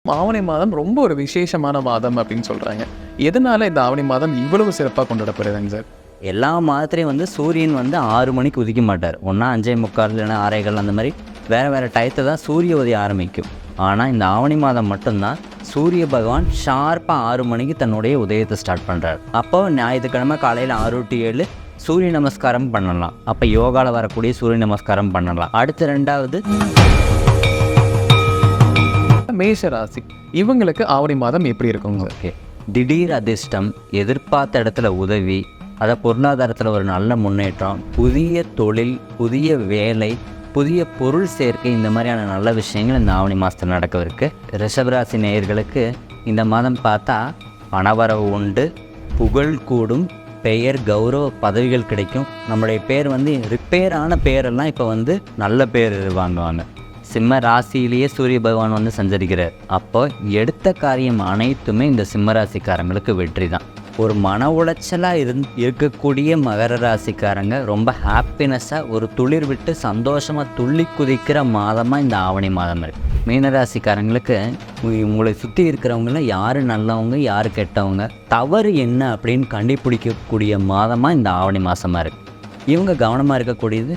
ஆவணி மாதம் ரொம்ப ஒரு விசேஷமான மாதம் அப்படின்னு சொல்றாங்க. எதனால இந்த ஆவணி மாதம் இவ்வளவு சிறப்பா கொண்டாடப்படுதுங்க சார்? எல்லா மாதத்துலேயும் சூரியன் 6 மணிக்கு உதிக்க மாட்டார். ஒன்றா 5:45 இல்லைன்னா 6:15 அந்த மாதிரி வேறு டயத்தை தான் சூரிய உதயம் ஆரம்பிக்கும். ஆனால் இந்த ஆவணி மாதம் மட்டும்தான் சூரிய பகவான் ஷார்ப்பாக 6 மணிக்கு தன்னுடைய உதயத்தை ஸ்டார்ட் பண்ணுறார். அப்போ ஞாயிற்றுக்கிழமை காலையில் 6 to 7 சூரிய நமஸ்காரம் பண்ணலாம். அப்போ யோகாவில் வரக்கூடிய சூரிய நமஸ்காரம் பண்ணலாம். அடுத்து 2வது மேஷ ராசி, இவங்களுக்கு ஆவணி மாதம் எப்படி இருக்குங்க? ஓகே, திடீர் அதிர்ஷ்டம், எதிர்பார்த்த இடத்துல உதவி, அதை பொருளாதாரத்தில் ஒரு நல்ல முன்னேற்றம், புதிய தொழில், புதிய வேலை, புதிய பொருள் சேர்க்கை, இந்த மாதிரியான நல்ல விஷயங்கள் இந்த ஆவணி மாதத்தில் நடக்கவிருக்கு. ரிஷபராசி நேயர்களுக்கு இந்த மாதம் பார்த்தா பணவரவு உண்டு, புகழ் கூடும், பெயர் கௌரவ பதவிகள் கிடைக்கும். நம்முடைய பேர் ரிப்பேர் ஆன பேரெல்லாம் இப்போ நல்ல பேர் வாங்குவாங்க. சிம்ம ராசியிலேயே சூரிய பகவான் சஞ்சரிக்கிறார். அப்போ எடுத்த காரியம் அனைத்துமே இந்த சிம்ம ராசிக்காரங்களுக்கு வெற்றி தான். ஒரு மன உளைச்சலாக இருக்கக்கூடிய மகர ராசிக்காரங்க ரொம்ப ஹாப்பினஸ்ஸாக ஒரு துளிர் விட்டு சந்தோஷமாக துள்ளி குதிக்கிற மாதமாக இந்த ஆவணி மாதம் இருக்குது. மீனராசிக்காரங்களுக்கு உங்களை சுற்றி இருக்கிறவங்கள யார் நல்லவங்க யார் கெட்டவங்க, தவறு என்ன அப்படின்னு கண்டுபிடிக்கக்கூடிய மாதமாக இந்த ஆவணி மாதமாக இருக்குது. இவங்க கவனமாக இருக்கக்கூடியது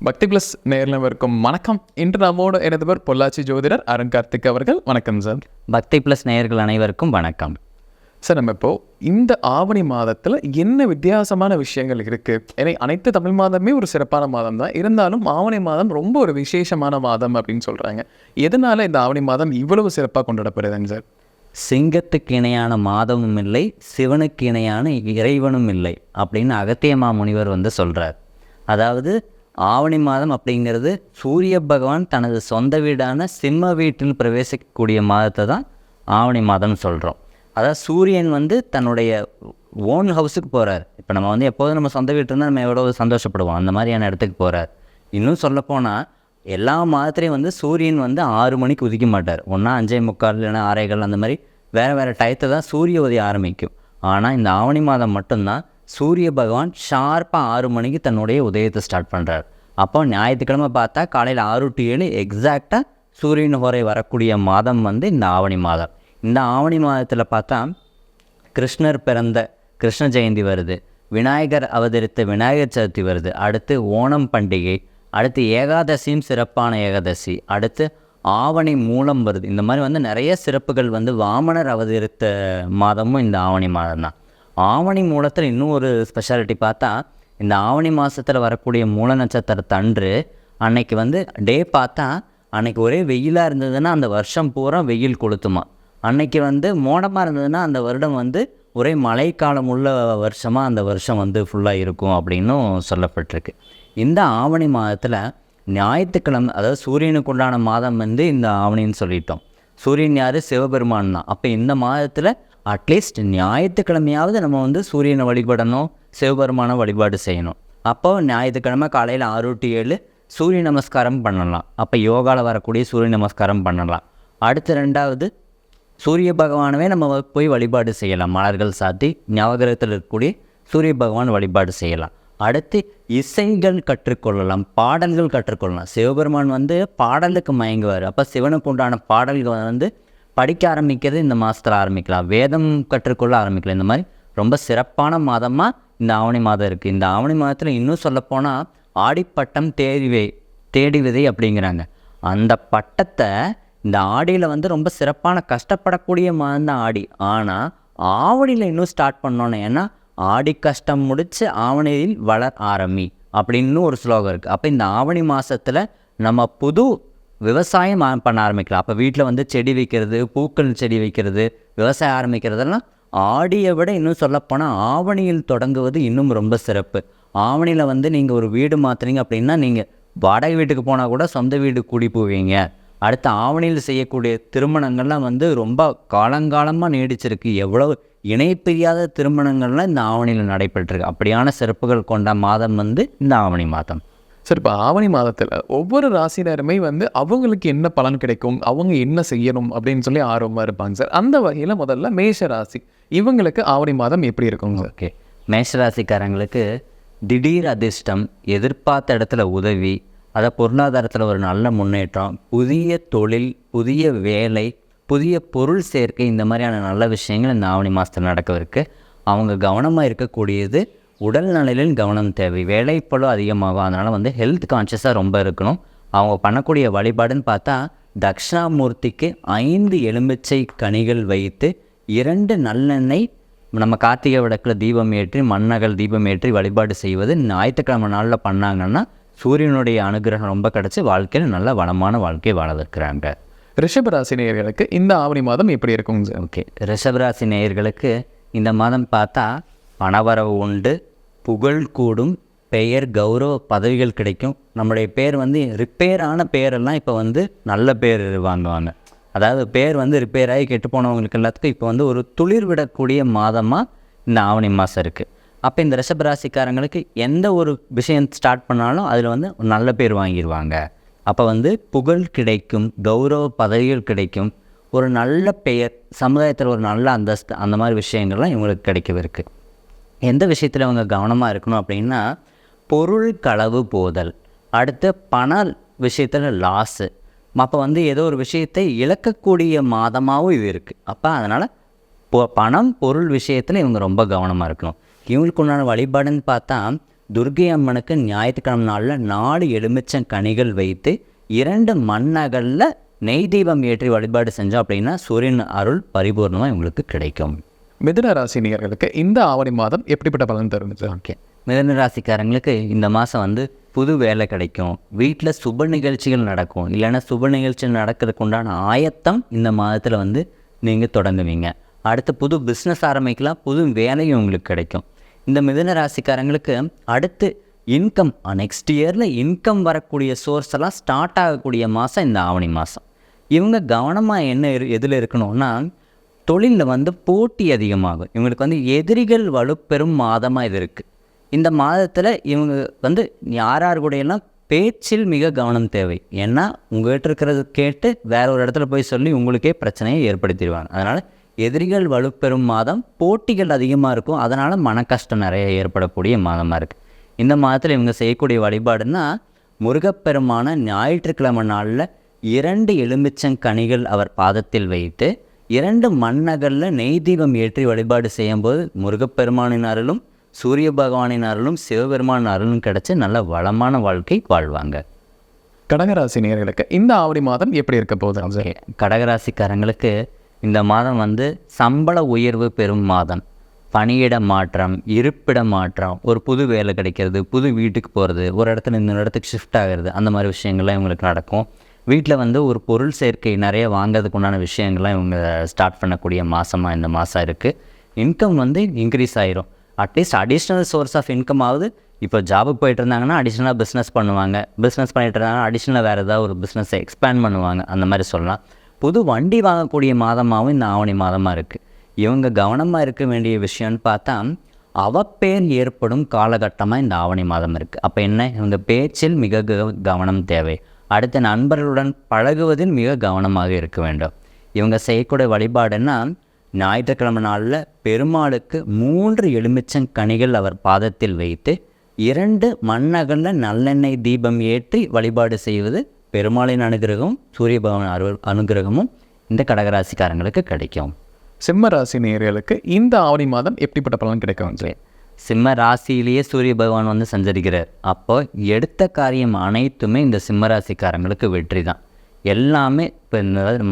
பக்தி பிளஸ் நேர்லவருக்கும் வணக்கம். இன்று நம்மோடு எனதுவர் பொள்ளாச்சி ஜோதிடர் அருண் கார்த்திக் அவர்கள். வணக்கம் சார். பக்தி பிளஸ் நேயர்கள் அனைவருக்கும் வணக்கம் சார். நம்ம இப்போ இந்த ஆவணி மாதத்தில் என்ன வித்தியாசமான விஷயங்கள் இருக்குது? ஏன்னா அனைத்து தமிழ் மாதமே ஒரு சிறப்பான மாதம் தான், இருந்தாலும் ஆவணி மாதம் ரொம்ப ஒரு விசேஷமான மாதம் அப்படின்னு சொல்கிறாங்க. எதனால இந்த ஆவணி மாதம் இவ்வளவு சிறப்பாக கொண்டாடப்படுதுங்க சார்? சிங்கத்துக்கு இணையான மாதமும் இல்லை, சிவனுக்கு இணையான இறைவனும் இல்லை அப்படின்னு அகத்திய மாமுனிவர் சொல்கிறார். அதாவது ஆவணி மாதம் அப்படிங்கிறது சூரிய பகவான் தனது சொந்த வீடான சிம்ம வீட்டில் பிரவேசிக்கக்கூடிய மாதத்தை தான் ஆவணி மாதம் சொல்கிறோம். அதாவது சூரியன் தன்னுடைய ஓன் ஹவுஸுக்கு போகிறார். இப்போ நம்ம எப்போதும் நம்ம சொந்த வீட்டு இருந்தால் நம்ம எவ்வளோ சந்தோஷப்படுவோம், அந்த மாதிரியான இடத்துக்கு போகிறார். இன்னும் சொல்லப்போனால் எல்லா மாதத்துலேயும் சூரியன் 6 மணிக்கு உதிக்க மாட்டார். ஒன்றா 5:45 இல்லைன்னா 6:15 அந்த மாதிரி வேறு டயத்தை தான் சூரிய உதயம் ஆரம்பிக்கும். ஆனால் இந்த ஆவணி மாதம் மட்டும்தான் சூரிய பகவான் ஷார்ப்பாக 6 மணிக்கு தன்னுடைய உதயத்தை ஸ்டார்ட் பண்ணுறார். அப்போ ஞாயிற்றுக்கிழமை பார்த்தா காலையில் 6 to 7 எக்ஸாக்டாக சூரியன் வரை வரக்கூடிய மாதம் இந்த ஆவணி மாதம். இந்த ஆவணி மாதத்தில் பார்த்தா கிருஷ்ணர் பிறந்த கிருஷ்ண ஜெயந்தி வருது, விநாயகர் அவதரித்த விநாயகர் சதுர்த்தி வருது, அடுத்து ஓணம் பண்டிகை, அடுத்து ஏகாதசியும் சிறப்பான ஏகாதசி, அடுத்து ஆவணி மூலம் வருது. இந்த மாதிரி நிறைய சிறப்புகள் வாமனர் அவதரித்த மாதமும் இந்த ஆவணி மாதம் தான். ஆவணி மூலத்தில் இன்னும் ஒரு ஸ்பெஷாலிட்டி பார்த்தா, இந்த ஆவணி மாதத்தில் வரக்கூடிய மூல நட்சத்திரத்தன்று அன்னைக்கு டே பார்த்தா அன்னைக்கு ஒரே வெயிலாக இருந்ததுன்னா அந்த வருஷம் பூரா வெயில் கொளுத்துமா. அன்னைக்கு மோடமாக இருந்ததுன்னா அந்த வருடம் ஒரே மழைக்காலம் உள்ள வருஷமாக அந்த வருஷம் ஃபுல்லாக இருக்கும் அப்படின்னும் சொல்லப்பட்டிருக்கு. இந்த ஆவணி மாதத்தில் ஞாயிற்றுக்கிழமை, அதாவது சூரியனுக்கு உண்டான மாதம் இந்த ஆவணின்னு சொல்லிட்டோம். சூரியன் யார்? சிவபெருமான் தான். அப்போ இந்த மாதத்தில் அட்லீஸ்ட் ஞாயிற்றுக்கிழமையாவது நம்ம சூரியனை வழிபடணும், சிவபெருமான வழிபாடு செய்யணும். அப்போ ஞாயிற்றுக்கிழமை காலையில் 6 to 7 சூரிய நமஸ்காரம் பண்ணலாம். அப்போ யோகாவில் வரக்கூடிய சூரிய நமஸ்காரம் பண்ணலாம். அடுத்து 2வது சூரிய பகவானவே நம்ம போய் வழிபாடு செய்யலாம். மலர்கள் சாத்தி நவகிரகத்தில் இருக்கக்கூடிய சூரிய பகவான் வழிபாடு செய்யலாம். அடுத்து இசைகள் கற்றுக்கொள்ளலாம், பாடல்கள் கற்றுக்கொள்ளலாம். சிவபெருமான் பாடலுக்கு மயங்குவார். அப்போ சிவனுக்கு உண்டான பாடல்கள் படிக்க ஆரம்பிக்கிறது இந்த மாதத்தில் ஆரம்பிக்கலாம், வேதம் கற்றுக்கொள்ள ஆரம்பிக்கலாம். இந்த மாதிரி ரொம்ப சிறப்பான மாதமாக இந்த ஆவணி மாதம் இருக்குது. இந்த ஆவணி மாதத்தில் இன்னும் சொல்லப்போனால் ஆடிப்பட்டம் தேடி விதை அப்படிங்கிறாங்க. அந்த பட்டத்தை இந்த ஆடியில் ரொம்ப சிறப்பான கஷ்டப்படக்கூடிய மாதம் தான் ஆடி. ஆனால் ஆவணியில் இன்னும் ஸ்டார்ட் பண்ணோன்னே, ஏன்னா ஆடி கஷ்டம் முடித்து ஆவணியில் வளர் ஆரம்பி அப்படின்னு ஒரு ஸ்லோகம் இருக்குது. அப்போ இந்த ஆவணி மாதத்தில் நம்ம புது விவசாயம் பண்ண ஆரம்பிக்கலாம். அப்போ வீட்டில் செடி வைக்கிறது, பூக்கள் செடி வைக்கிறது, விவசாயம் ஆரம்பிக்கிறதெல்லாம் ஆடியை விட இன்னும் சொல்லப்போனால் ஆவணியில் தொடங்குவது இன்னும் ரொம்ப சிறப்பு. ஆவணியில் நீங்கள் ஒரு வீடு மாற்றுறீங்க அப்படின்னா நீங்கள் வாடகை வீட்டுக்கு போனால் கூட சொந்த வீடு கூடி போவீங்க. அடுத்து ஆவணியில் செய்யக்கூடிய திருமணங்கள்லாம் ரொம்ப காலங்காலமாக நீடிச்சிருக்கு. எவ்வளோ இணைப்பிரியாத திருமணங்கள்லாம் இந்த ஆவணியில் நடைபெற்றிருக்கு. அப்படியான சிறப்புகள் கொண்ட மாதம் இந்த ஆவணி மாதம். சார், இப்போ ஆவணி மாதத்தில் ஒவ்வொரு ராசினருமே அவங்களுக்கு என்ன பலன் கிடைக்கும், அவங்க என்ன செய்யணும் அப்படின்னு சொல்லி ஆர்வமாக இருப்பாங்க சார். அந்த வகையில் முதல்ல மேஷ ராசி, இவங்களுக்கு ஆவணி மாதம் எப்படி இருக்குங்க? ஓகே, மேஷராசிக்காரங்களுக்கு திடீர் அதிர்ஷ்டம், எதிர்பார்த்த இடத்துல உதவி, அதை பொருளாதாரத்தில் ஒரு நல்ல முன்னேற்றம், புதிய தொழில், புதிய வேலை, புதிய பொருள் சேர்க்கை, இந்த மாதிரியான நல்ல விஷயங்கள் இந்த ஆவணி மாதத்தில் நடக்கவிருக்கு. அவங்க கவனமாக இருக்கக்கூடியது உடல் நலனில் கவனம் தேவை. வேலைப்பளு அதிகமாகும், அதனால் வந்து ஹெல்த் கான்ஷியஸாக ரொம்ப இருக்கணும். அவங்க பண்ணக்கூடிய வழிபாடுன்னு பார்த்தா தக்ஷணாமூர்த்திக்கு 5 எலுமிச்சை கனிகள் வைத்து 2 நல்லெண்ணெய் நம்ம கார்த்திகை விளக்கில் தீபம் ஏற்றி மண்ணகல் தீபம் ஏற்றி வழிபாடு செய்வது ஞாயிற்றுக்கிழமை நாளில் பண்ணாங்கன்னா சூரியனுடைய அனுகிரகம் ரொம்ப கிடச்சி வாழ்க்கையில் நல்ல வளமான வாழ்க்கையை வாழவிருக்கிறாங்க. ரிஷபராசி நேயர்களுக்கு இந்த ஆவணி மாதம் எப்படி இருக்கும் சார்? ஓகே, ரிஷபராசி நேயர்களுக்கு இந்த மாதம் பார்த்தா பணவரவு உண்டு, புகழ் கூடும், பெயர் கௌரவ பதவிகள் கிடைக்கும். நம்முடைய பேர் வந்து ரிப்பேர் ஆன பேரெல்லாம் இப்போ வந்து நல்ல பேர் வாங்குவாங்க. அதாவது பேர் வந்து ரிப்பேர் ஆகி கெட்டு போனவங்களுக்கு எல்லாத்துக்கும் இப்போ வந்து ஒரு துளிர் விடக்கூடிய மாதமாக இந்த ஆவணி மாதம் இருக்குது. அப்போ இந்த ரிஷபராசிக்காரங்களுக்கு எந்த ஒரு விஷயம் ஸ்டார்ட் பண்ணாலும் அதில் வந்து ஒரு நல்ல பேர் வாங்கிடுவாங்க. அப்போ வந்து புகழ் கிடைக்கும், கௌரவ பதவிகள் கிடைக்கும், ஒரு நல்ல பெயர், சமுதாயத்தில் ஒரு நல்ல அந்தஸ்து, அந்த மாதிரி விஷயங்கள்லாம் இவங்களுக்கு கிடைக்கவிருக்கு. எந்த விஷயத்தில் அவங்க கவனமாக இருக்கணும் அப்படின்னா பொருள் களவு போதல், அடுத்து பண விஷயத்தில் லாஸு. அப்போ வந்து ஏதோ ஒரு விஷயத்தை இழக்கக்கூடிய மாதமாகவும் இது இருக்குது. அப்போ அதனால் பணம் பொருள் விஷயத்தில் இவங்க ரொம்ப கவனமாக இருக்கணும். இவங்களுக்கு உண்டான வழிபாடுன்னு பார்த்தா துர்க்கை அம்மனுக்கு ஞாயிற்றுக்கிழமை நாளில் 4 எலுமிச்சம் கனிகள் வைத்து 2 மண்ணகலில் நெய் தீபம் ஏற்றி வழிபாடு செஞ்சோம் அப்படின்னா சூரியன் அருள் பரிபூர்ணமாக இவங்களுக்கு கிடைக்கும். மிதுன ராசி நேயர்களுக்கு இந்த ஆவணி மாதம் எப்படிப்பட்ட பலன் தரும் சார்? ஓகே, மிதுன ராசிக்காரங்களுக்கு இந்த மாதம் வந்து புது வேலை கிடைக்கும், வீட்டில் சுப நிகழ்ச்சிகள் நடக்கும், இல்லைன்னா சுப நிகழ்ச்சிகள் நடக்கிறதுக்கு உண்டான ஆயத்தம் இந்த மாதத்தில் வந்து நீங்கள் தொடங்குவீங்க. அடுத்து புது பிஸ்னஸ் ஆரம்பிக்கலாம், புது வேலையும் உங்களுக்கு கிடைக்கும். இந்த மிதுன ராசிக்காரங்களுக்கு அடுத்து இன்கம், நெக்ஸ்ட் இயரில் இன்கம் வரக்கூடிய சோர்ஸ் எல்லாம் ஸ்டார்ட் ஆகக்கூடிய மாதம் இந்த ஆவணி மாதம். இவங்க கவனமாக என்ன எதில் இருக்கணும்னா தொழிலில் வந்து போட்டி அதிகமாகும். இவங்களுக்கு வந்து எதிரிகள் வலுப்பெறும் மாதமாக இது இருக்குது. இந்த மாதத்தில் இவங்க வந்து யார் கூடையெல்லாம் பேச்சில் மிக கவனம் தேவை. ஏன்னா உங்கள்கிட்ட இருக்கிறது கேட்டு வேற ஒரு இடத்துல போய் சொல்லி உங்களுக்கே பிரச்சனையை ஏற்படுத்திடுவாங்க. அதனால் எதிரிகள் வலுப்பெறும் மாதம், போட்டிகள் அதிகமாக இருக்கும், அதனால் மன கஷ்டம் நிறைய ஏற்படக்கூடிய மாதமாக இருக்குது. இந்த மாதத்தில் இவங்க செய்யக்கூடிய வழிபாடுன்னா முருகப்பெருமான ஞாயிற்றுக்கிழமை நாளில் 2 எலுமிச்சம் கனிகள் அவர் பாதத்தில் வைத்து 2 மண்ணகலில் நெய் தீபம் ஏற்றி வழிபாடு செய்யும்போது முருகப்பெருமானின் அருளும் சூரிய பகவானின் அருளும் சிவபெருமானின் அருளும் கிடைச்சி நல்ல வளமான வாழ்க்கை வாழ்வாங்க. கடகராசி நேயர்களுக்கு இந்த ஆவணி மாதம் எப்படி இருக்க போகுது சார்? கடகராசிக்காரங்களுக்கு இந்த மாதம் வந்து சம்பள உயர்வு பெறும் மாதம். பணியிட மாற்றம், இருப்பிட மாற்றம், ஒரு புது வேலை கிடைக்கிறது, புது வீட்டுக்கு போகிறது, ஒரு இடத்துல இன்னொரு இடத்துக்கு ஷிஃப்ட் ஆகிறது, அந்த மாதிரி விஷயங்கள்லாம் இவங்களுக்கு நடக்கும். வீட்டில் வந்து ஒரு பொருள் சேர்க்கை நிறைய வாங்கிறதுக்கு உண்டான விஷயங்கள்லாம் இவங்க ஸ்டார்ட் பண்ணக்கூடிய மாதமாக இந்த மாதம் இருக்குது. இன்கம் வந்து இன்க்ரீஸ் ஆகிரும். At least additional source of income ஆகுது. இப்போ ஜாபுக்கு போயிட்டு இருந்தாங்கன்னா அடிஷ்னலாக பிஸ்னஸ் பண்ணுவாங்க, பிஸ்னஸ் பண்ணிட்டு இருந்தாங்கன்னா அடிஷ்னலாக வேறு ஏதாவது ஒரு பிஸ்னஸை எக்ஸ்பேண்ட் பண்ணுவாங்க, அந்த மாதிரி சொல்லலாம். புது வண்டி வாங்கக்கூடிய மாதமாகவும் இந்த ஆவணி மாதமாக இருக்குது. இவங்க கவனமாக இருக்க வேண்டிய விஷயம்னு பார்த்தா அவப்பேர் ஏற்படும் காலகட்டமாக இந்த ஆவணி மாதம் இருக்குது. அப்போ என்ன, இவங்க பேச்சில் மிக கவனம் தேவை. அடுத்த நண்பர்களுடன் பழகுவதில் மிக கவனமாக இருக்க வேண்டும். இவங்க செய்யக்கூடிய வழிபாடுன்னா ஞாயிற்றுக்கிழமை நாளில் பெருமாளுக்கு 3 எலுமிச்சம் கனிகள் அவர் பாதத்தில் வைத்து 2 மண்ணகலில் நல்லெண்ணெய் தீபம் ஏற்றி வழிபாடு செய்வது பெருமாளின் அனுகிரகம், சூரிய பகவான் அனுகிரகமும் இந்த கடகராசிக்காரங்களுக்கு கிடைக்கும். சிம்ம ராசி நேயர்களுக்கு இந்த ஆவணி மாதம் எப்படிப்பட்ட பலன் கிடைக்கும் சார்? சிம்ம ராசியிலேயே சூரிய பகவான் வந்து சஞ்சரிக்கிறார். அப்போ எடுத்த காரியம் அனைத்துமே இந்த சிம்ம ராசிக்காரங்களுக்கு வெற்றி தான். எல்லாமே இப்போ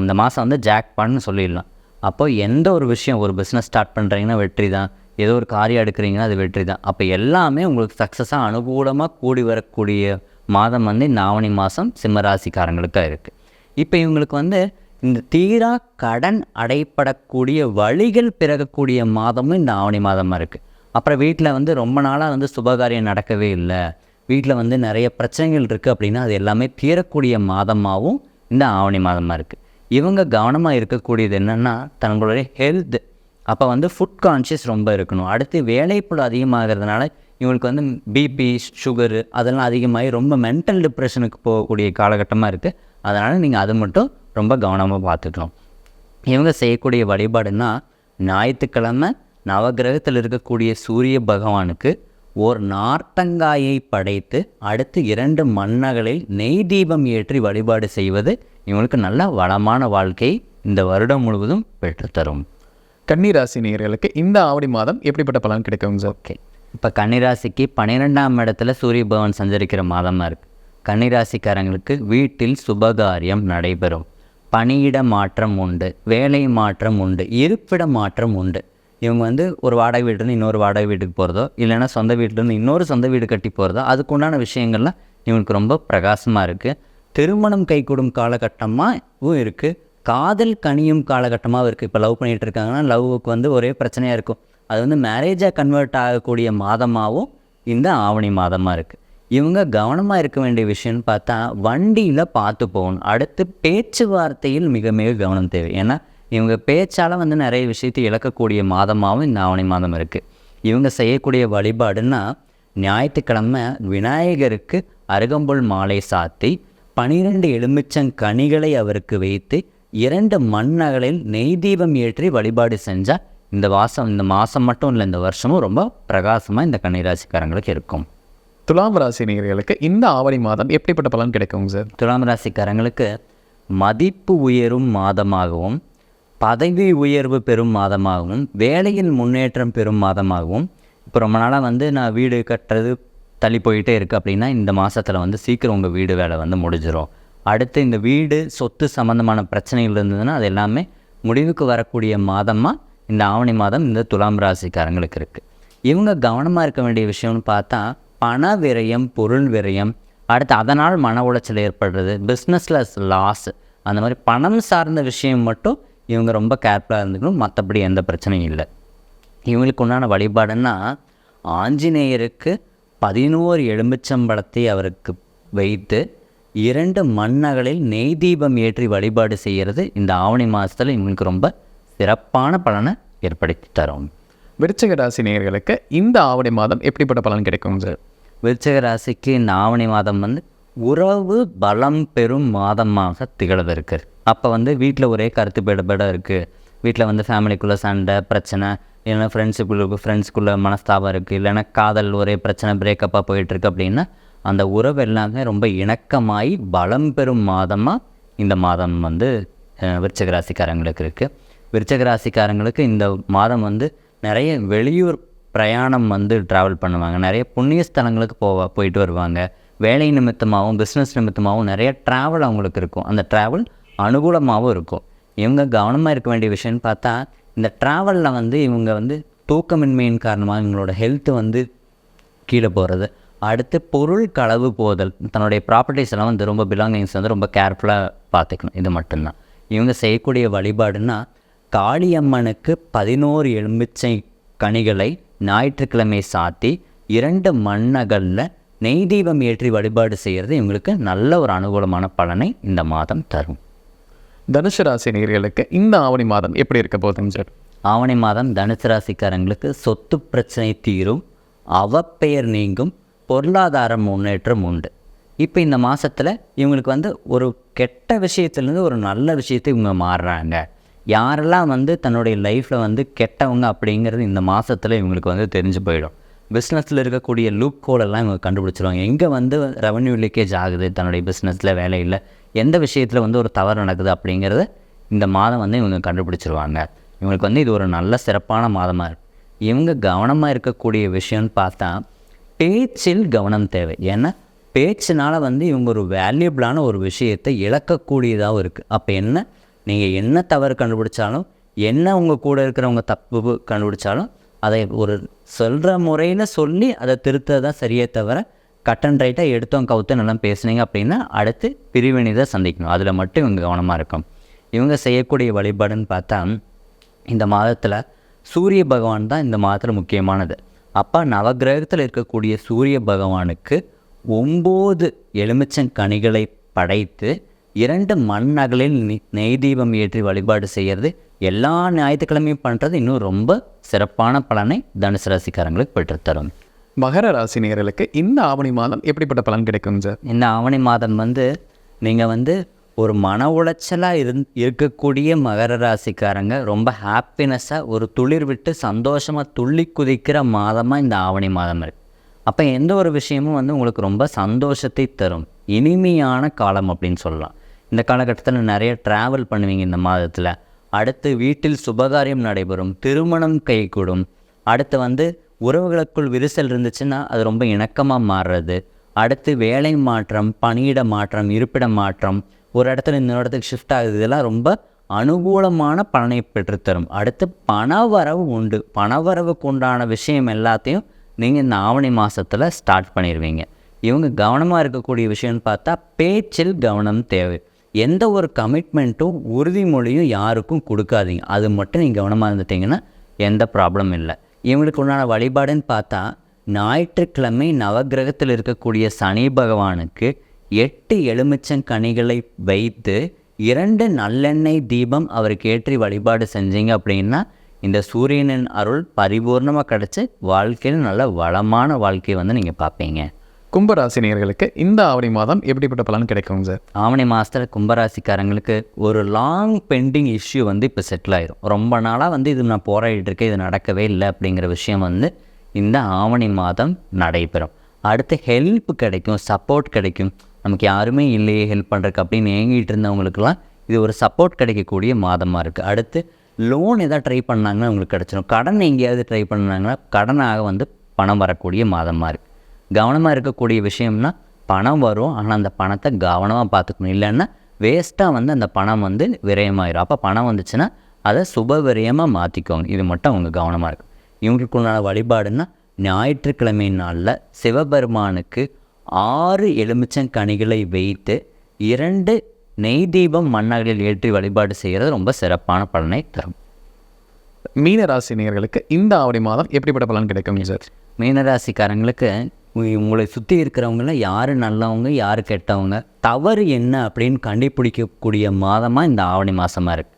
இந்த மாதம் வந்து ஜாக்பாட்னு சொல்லிடலாம். அப்போ எந்த ஒரு விஷயம், ஒரு பிஸ்னஸ் ஸ்டார்ட் பண்ணுறீங்கன்னா வெற்றி தான், ஏதோ ஒரு காரியம் எடுக்கிறீங்கன்னா அது வெற்றி தான். அப்போ எல்லாமே உங்களுக்கு சக்ஸஸாக அனுகூலமாக கூடி வரக்கூடிய மாதம் வந்து இந்த ஆவணி மாதம் சிம்ம ராசிக்காரங்களுக்காக இருக்குது. இப்போ இவங்களுக்கு வந்து இந்த தீரா கடன் அடைப்படக்கூடிய வழிகள் பிறகக்கூடிய மாதமும் இந்த ஆவணி மாதமாக இருக்குது. அப்புறம் வீட்டில் வந்து ரொம்ப நாளாக வந்து சுபகாரியம் நடக்கவே இல்லை, வீட்டில் வந்து நிறைய பிரச்சனைகள் இருக்குது அப்படின்னா அது எல்லாமே தீரக்கூடிய மாதமாகவும் இந்த ஆவணி மாதமாக இருக்குது. இவங்க கவனமாக இருக்கக்கூடியது என்னென்னா தங்களுடைய ஹெல்த். அப்போ வந்து ஃபுட் கான்ஷியஸ் ரொம்ப இருக்கணும். அடுத்து வேலைப்பளு அதிகமாகிறதுனால இவங்களுக்கு வந்து பிபி, சுகரு அதெல்லாம் அதிகமாகி ரொம்ப மென்டல் டிப்ரெஷனுக்கு போகக்கூடிய காலகட்டமாக இருக்குது. அதனால் நீங்கள் அது மட்டும் ரொம்ப கவனமாக பார்த்துக்கணும். இவங்க செய்யக்கூடிய வழிபாடுன்னா ஞாயிற்றுக்கிழமை நவகிரகத்தில் இருக்கக்கூடிய சூரிய பகவானுக்கு ஓர் நார்த்தங்காயை படைத்து அடுத்து 2 மன்னகளில் நெய் தீபம் ஏற்றி வழிபாடு செய்வது இவங்களுக்கு நல்ல வளமான வாழ்க்கை இந்த வருடம் முழுவதும் பெற்றுத்தரும். கன்னிராசி நேயர்களுக்கு இந்த ஆவணி மாதம் எப்படிப்பட்ட பலன் கிடைக்கும் சார்? ஓகே, இப்போ கன்னிராசிக்கு 12ஆம் இடத்துல சூரிய பகவான் சஞ்சரிக்கிற மாதமாக இருக்குது. கன்னிராசிக்காரங்களுக்கு வீட்டில் சுபகாரியம் நடைபெறும். பணியிட மாற்றம் உண்டு, வேலை மாற்றம் உண்டு, இருப்பிட மாற்றம் உண்டு. இவங்க வந்து ஒரு வாடகை வீட்டிலேருந்து இன்னொரு வாடகை வீட்டுக்கு போகிறதோ இல்லைன்னா சொந்த வீட்டிலேருந்து இன்னொரு சொந்த வீடு கட்டி போகிறதோ அதுக்குண்டான விஷயங்கள்லாம் இவங்களுக்கு ரொம்ப பிரகாசமாக இருக்குது. திருமணம் கைகூடும் காலகட்டமாகவும் இருக்குது, காதல் கனியும் காலகட்டமாகவும் இருக்குது. இப்போ லவ் பண்ணிகிட்டு இருக்காங்கன்னா லவ்வுக்கு வந்து ஒரே பிரச்சனையாக இருக்கும், அது வந்து மேரேஜாக கன்வெர்ட் ஆகக்கூடிய மாதமாகவும் இந்த ஆவணி மாதமாக இருக்குது. இவங்க கவனமாக இருக்க வேண்டிய விஷயம்னு பார்த்தா வண்டியில் பார்த்து போகணும். அடுத்து பேச்சுவார்த்தையில் மிக மிக கவனம் தேவை. ஏன்னா இவங்க பேச்சால் வந்து நிறைய விஷயத்தை இழக்கக்கூடிய மாதமாகவும் இந்த ஆவணி மாதம் இருக்குது. இவங்க செய்யக்கூடிய வழிபாடுன்னா ஞாயிற்றுக்கிழமை விநாயகருக்கு அருகம்புல் மாலை சாத்தி 12 எலுமிச்சங்கனிகளை அவருக்கு வைத்து 2 மண்ணகளில் நெய் தீபம் ஏற்றி வழிபாடு செஞ்சால் இந்த மாதம் மட்டும் இல்லை, இந்த வருஷமும் ரொம்ப பிரகாசமாக இந்த கன்னிராசிக்காரங்களுக்கு இருக்கும். துலாம் ராசி நேயர்களுக்கு இந்த ஆவணி மாதம் எப்படிப்பட்ட பலன் கிடைக்கும் சார்? துலாம் ராசிக்காரங்களுக்கு மதிப்பு உயரும் மாதமாகவும் பதவி உயர்வு பெறும் மாதமாகவும் வேலையில் முன்னேற்றம் பெறும் மாதமாகவும், இப்போ ரொம்ப நாளாக வந்து நான் வீடு கட்டுறது தள்ளி போயிட்டே இருக்குது அப்படின்னா இந்த மாதத்தில் வந்து சீக்கிரம் உங்கள் வீடு வேலை வந்து முடிஞ்சிடும். அடுத்து இந்த வீடு சொத்து சம்மந்தமான பிரச்சனைகள் இருந்ததுன்னா அது எல்லாமே முடிவுக்கு வரக்கூடிய மாதமாக இந்த ஆவணி மாதம் இந்த துலாம் ராசிக்காரங்களுக்கு இருக்குது. இவங்க கவனமாக இருக்க வேண்டிய விஷயம்னு பார்த்தா பண விரயம், பொருள் விரயம், அடுத்து அதனால் மன உளைச்சல் ஏற்படுறது, பிஸ்னஸில் லாஸ், அந்த மாதிரி பணம் சார்ந்த விஷயம் மட்டும் இவங்க ரொம்ப கேர்ஃபுல்லாக இருந்துக்கணும். மற்றபடி எந்த பிரச்சனையும் இல்லை. இவங்களுக்கு உண்டான வழிபாடுன்னா ஆஞ்சநேயருக்கு 11 எலுமிச்சம்பழத்தை அவருக்கு வைத்து 2 மண்ணகளில் நெய் தீபம் ஏற்றி வழிபாடு செய்கிறது இந்த ஆவணி மாதத்தில் இவங்களுக்கு ரொம்ப சிறப்பான பலனை ஏற்படுத்தி தரும். விருச்சிக ராசி நேயர்களுக்கு இந்த ஆவணி மாதம் எப்படிப்பட்ட பலன் கிடைக்கும் சார்? விருச்சிக ராசிக்கு இந்த ஆவணி மாதம் வந்து உறவு பலம் பெறும் மாதமாக திகழது இருக்குது. அப்போ வந்து வீட்டில் ஒரே கருத்து பேடபேட இருக்குது. வீட்டில் வந்து ஃபேமிலிக்குள்ளே சண்டை பிரச்சனை, இல்லைன்னா ஃப்ரெண்ட்ஸுக்குள்ளே மனஸ்தாபம் இருக்குது, இல்லைன்னா காதல் ஒரே பிரச்சனை பிரேக்கப்பாக போயிட்டுருக்கு அப்படின்னா அந்த உறவு எல்லாமே ரொம்ப இணக்கமாகி பலம் பெறும் மாதமாக இந்த மாதம் வந்து விருச்சிக ராசிக்காரங்களுக்கு இருக்குது. விருச்சிக ராசிக்காரங்களுக்கு இந்த மாதம் வந்து நிறைய வெளியூர் பிரயாணம் வந்து ட்ராவல் பண்ணுவாங்க, நிறைய புண்ணிய ஸ்தலங்களுக்கு போயிட்டு வருவாங்க. வேலை நிமித்தமாகவும் பிஸ்னஸ் நிமித்தமாகவும் நிறைய ட்ராவல் அவங்களுக்கு இருக்கும். அந்த ட்ராவல் அனுகூலமாகவும் இருக்கும். இவங்க கவனமாக இருக்க வேண்டிய விஷயம்னு பார்த்தா இந்த ட்ராவலில் வந்து இவங்க வந்து தூக்கமின்மையின் காரணமாக இவங்களோட ஹெல்த்து வந்து கீழே போகிறது. அடுத்து பொருள் களவு போதல், தன்னுடைய ப்ராப்பர்ட்டிஸ் எல்லாம் வந்து ரொம்ப பிலாங்கிங்ஸ் வந்து ரொம்ப கேர்ஃபுல்லாக பார்த்துக்கணும். இது மட்டும்தான் இவங்க செய்யக்கூடிய வழிபாடுன்னா காளியம்மனுக்கு 11 எலுமிச்சை கனிகளை ஞாயிற்றுக்கிழமை சாத்தி 2 மண்ணகளில் நெய் தீபம் ஏற்றி வழிபாடு செய்கிறது இவங்களுக்கு நல்ல ஒரு அனுகூலமான பலனை இந்த மாதம் தரும். தனுசு ராசி நேயர்களுக்கு இந்த ஆவணி மாதம் எப்படி இருக்க போகுதுங்க சார்? ஆவணி மாதம் தனுசு ராசிக்காரங்களுக்கு சொத்து பிரச்சனை தீரும், அவப்பெயர் நீங்கும், பொருளாதார முன்னேற்றம் உண்டு. இப்போ இந்த மாதத்தில் இவங்களுக்கு வந்து ஒரு கெட்ட விஷயத்துலேருந்து ஒரு நல்ல விஷயத்தை இவங்க மாறுறாங்க. யாரெல்லாம் வந்து தன்னுடைய லைஃப்பில் வந்து கெட்டவங்க அப்படிங்கிறது இந்த மாதத்தில் இவங்களுக்கு வந்து தெரிஞ்சு போயிடும். பிஸ்னஸில் இருக்கக்கூடிய லூப் கோலெல்லாம் இவங்க கண்டுபிடிச்சிருவாங்க. எங்கே வந்து ரெவன்யூ லீக்கேஜ் ஆகுது, தன்னுடைய பிஸ்னஸில் வேலையில் எந்த விஷயத்தில் வந்து ஒரு தவறு நடக்குது அப்படிங்கிறத இந்த மாதம் வந்து இவங்க கண்டுபிடிச்சிருவாங்க. இவங்களுக்கு வந்து இது ஒரு நல்ல சிறப்பான மாதமாக இருக்குது. இவங்க கவனமாக இருக்கக்கூடிய விஷயம்னு பார்த்தா பேச்சில் கவனம் தேவை. ஏன்னா பேச்சினால் வந்து இவங்க ஒரு வேல்யூபிளான ஒரு விஷயத்தை இழக்கக்கூடியதாகவும் இருக்குது. அப்போ என்ன, நீங்கள் என்ன தவறு கண்டுபிடிச்சாலும், என்ன உங்கள் கூட இருக்கிறவங்க தப்பு கண்டுபிடிச்சாலும் அதை ஒரு சொல்கிற முறையில் சொல்லி அதை திருத்த தான் சரியே தவிர கட் அண்ட் ரைட்டாக எடுத்தோம் கவுத்து நல்லா பேசுனீங்க அப்படின்னா அடுத்து பிரிவினை தான் சந்திக்கணும். அதில் மட்டும் இவங்க கவனமாக இருக்கும். இவங்க செய்யக்கூடிய வழிபாடுன்னு பார்த்தா இந்த மாதத்தில் சூரிய பகவான் தான் இந்த மாதத்தில் முக்கியமானது. அப்போ நவகிரகத்தில் இருக்கக்கூடிய சூரிய பகவானுக்கு 9 எலுமிச்சங்கனிகளை படைத்து 2 மண்ணகளில் நெய் தீபம் ஏற்றி வழிபாடு செய்கிறது எல்லா ஞாயிற்றுக்கிழமையும் பண்ணுறது இன்னும் ரொம்ப சிறப்பான பலனை தனுசு ராசிக்காரங்களுக்கு பெற்றுத்தரும். மகர ராசி நேயர்களுக்கு இந்த ஆவணி மாதம் எப்படிப்பட்ட பலன் கிடைக்கும் சார்? இந்த ஆவணி மாதம் வந்து நீங்கள் வந்து ஒரு மன உளைச்சலாக இருக்கக்கூடிய மகர ராசிக்காரங்க ரொம்ப ஹாப்பினஸ்ஸாக ஒரு துளிர் விட்டு சந்தோஷமாக துள்ளி குதிக்கிற மாதமாக இந்த ஆவணி மாதம் இருக்குது. அப்போ எந்த ஒரு விஷயமும் வந்து உங்களுக்கு ரொம்ப சந்தோஷத்தை தரும், இனிமையான காலம் அப்படின்னு சொல்லலாம். இந்த காலகட்டத்தில் நிறைய ட்ராவல் பண்ணுவீங்க இந்த மாதத்தில். அடுத்து வீட்டில் சுபகாரியம் நடைபெறும், திருமணம் கைகூடும். அடுத்து வந்து உறவுகளுக்குள் விரிசல் இருந்துச்சுன்னா அது ரொம்ப இணக்கமாக மாறுறது. அடுத்து வேலை மாற்றம், பணியிட மாற்றம், இருப்பிட மாற்றம், ஒரு இடத்துல இன்னொரு இடத்துக்கு ஷிஃப்ட் ஆகுது, இதெல்லாம் ரொம்ப அனுகூலமான பலனை பெற்றுத்தரும். அடுத்து பணவரவு உண்டு. பணவரவுக்கு உண்டான விஷயம் எல்லாத்தையும் நீங்கள் இந்த ஆவணி மாதத்தில் ஸ்டார்ட் பண்ணிடுவீங்க. இவங்க கவனமாக இருக்கக்கூடிய விஷயம்னு பார்த்தா பேச்சில் கவனம் தேவை. எந்த ஒரு கமிட்மெண்ட்டும் உறுதிமொழியும் யாருக்கும் கொடுக்காதீங்க. அது மட்டும் நீங்கள் கவனமாக இருந்துட்டிங்கன்னா எந்த ப்ராப்ளமும் இல்லை. இவங்களுக்கு உண்டான வழிபாடுன்னு பார்த்தா ஞாயிற்றுக்கிழமை நவக்கிரகத்தில் இருக்கக்கூடிய சனி பகவானுக்கு 8 எலுமிச்சங்கனிகளை வைத்து 2 நல்லெண்ணெய் தீபம் அவருக்கு ஏற்றி வழிபாடு செஞ்சீங்க அப்படின்னா இந்த சூரியனின் அருள் பரிபூர்ணமாக கிடச்சி வாழ்க்கையில் நல்ல வளமான வாழ்க்கையை வந்து நீங்கள் பார்ப்பீங்க. கும்பராசி நேயர்களுக்கு இந்த ஆவணி மாதம் எப்படிப்பட்ட பலன் கிடைக்கும் சார்? ஆவணி மாதத்தில் கும்பராசிக்காரங்களுக்கு ஒரு லாங் பெண்டிங் இஷ்யூ வந்து இப்போ செட்டில் ஆயிரும். ரொம்ப நாளாக வந்து இது நான் போராடிட்டு இருக்கேன், இது நடக்கவே இல்லை அப்படிங்கிற விஷயம் வந்து இந்த ஆவணி மாதம் நடைபெறும். அடுத்து ஹெல்ப் கிடைக்கும், சப்போர்ட் கிடைக்கும். நமக்கு யாருமே இல்லையே ஹெல்ப் பண்ணுறதுக்கு அப்படின்னு ஏங்கிட்டு இருந்தவங்களுக்குலாம் இது ஒரு சப்போர்ட் கிடைக்கக்கூடிய மாதமாக இருக்குது. அடுத்து லோன் எதாவது ட்ரை பண்ணாங்கன்னா உங்களுக்கு கிடச்சிடும். கடன் எங்கேயாவது ட்ரை பண்ணாங்கன்னா கடனாக வந்து பணம் வரக்கூடிய மாதமாக இருக்குது. கவனமாக இருக்கக்கூடிய விஷயம்னா பணம் வரும், ஆனால் அந்த பணத்தை கவனமாக பார்த்துக்கணும். இல்லைன்னா வேஸ்ட்டாக வந்து அந்த பணம் வந்து விரயமாயிடும். அப்போ பணம் வந்துச்சுன்னா அதை சுப விரயமாக மாற்றிக்கோங்க. இது மட்டும் அவங்க கவனமாக இருக்கும். இவங்களுக்கு உண்டான வழிபாடுன்னா ஞாயிற்றுக்கிழமை நாளில் சிவபெருமானுக்கு 6 எலுமிச்சங்கனிகளை வைத்து 2 நெய் தீபம் மண்ணகலில் ஏற்றி வழிபாடு செய்கிறது ரொம்ப சிறப்பான பலனை தரும். மீனராசி நேயர்களுக்கு இந்த ஆவணி மாதம் எப்படிப்பட்ட பலன் கிடைக்கும் சார்? மீனராசிக்காரங்களுக்கு உங்களை சுற்றி இருக்கிறவங்கள யார் நல்லவங்க யார் கெட்டவங்க, தவறு என்ன அப்படின்னு கண்டுபிடிக்கக்கூடிய மாதமாக இந்த ஆவணி மாதமாக இருக்குது.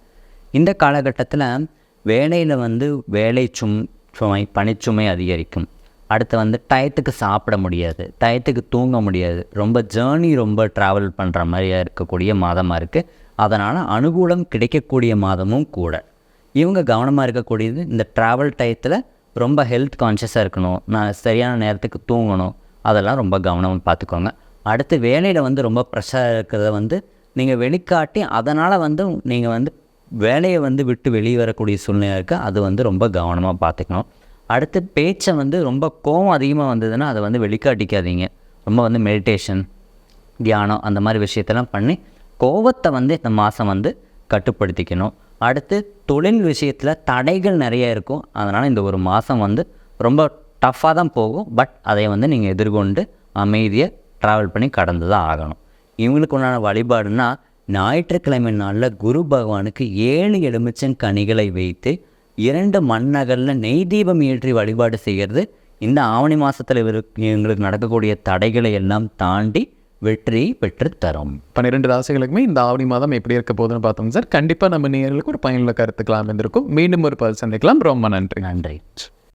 இந்த காலகட்டத்தில் வேலையில் வந்து வேலை சுமை பணிச்சுமை அதிகரிக்கும். அடுத்து வந்து டயத்துக்கு சாப்பிட முடியாது, டயத்துக்கு தூங்க முடியாது, ரொம்ப ரொம்ப ட்ராவல் பண்ணுற மாதிரியாக இருக்கக்கூடிய மாதமாக இருக்குது. அதனால் அனுகூலம் கிடைக்கக்கூடிய மாதமும் கூட. இவங்க கவனமாக இருக்கக்கூடியது இந்த ட்ராவல் டயத்தில் ரொம்ப ஹெல்த் கான்ஷியஸாக இருக்கணும், நான் சரியான நேரத்துக்கு தூங்கணும், அதெல்லாம் ரொம்ப கவனமாக பார்த்துக்கோங்க. அடுத்து வேலையில் வந்து ரொம்ப ப்ரெஷராக இருக்கிறத வந்து நீங்கள் வெளிக்காட்டி அதனால் வந்து நீங்கள் வந்து வேலையை வந்து விட்டு வெளியே வரக்கூடிய சூழ்நிலை இருக்குது. அது வந்து ரொம்ப கவனமாக பார்த்துக்கணும். அடுத்து பேச்சை வந்து ரொம்ப கோவம் அதிகமாக வந்ததுன்னா அதை வந்து வெளிக்காட்டிக்காதீங்க. ரொம்ப வந்து மெடிடேஷன், தியானம் அந்த மாதிரி விஷயத்தெல்லாம் பண்ணி கோவத்தை வந்து இந்த மாதம் வந்து கட்டுப்படுத்திக்கணும். அடுத்து தொழில் விஷயத்தில் தடைகள் நிறைய இருக்கும். அதனால் இந்த ஒரு மாதம் வந்து ரொம்ப டஃப்பாக தான் போகும். பட் அதை வந்து நீங்கள் எதிர்கொண்டு அமைதியாக ட்ராவல் பண்ணி கடந்து தான் ஆகணும். இவங்களுக்கு உண்டான வழிபாடுனா ஞாயிற்றுக்கிழமை நாளில் குரு பகவானுக்கு 7 எலுமிச்சங்கனிகளை வைத்து 2 மண்ணகலில் நெய் தீபம் ஏற்றி வழிபாடு செய்கிறது இந்த ஆவணி மாதத்தில் எங்களுக்கு நடக்கக்கூடிய தடைகளை எல்லாம் தாண்டி வெற்றியை பெற்று தரும். 12 ராசிகளுக்குமே இந்த ஆவணி மாதம் எப்படி இருக்க போகுதுன்னு பார்த்தோம் சார். கண்டிப்பாக நம்ம நேயர்களுக்கு ஒரு பயனுள்ள கருத்துக்கலாம் இருந்திருக்கும். மீண்டும் ஒரு பதில் சந்திக்கலாம். ரொம்ப நன்றி. நன்றி.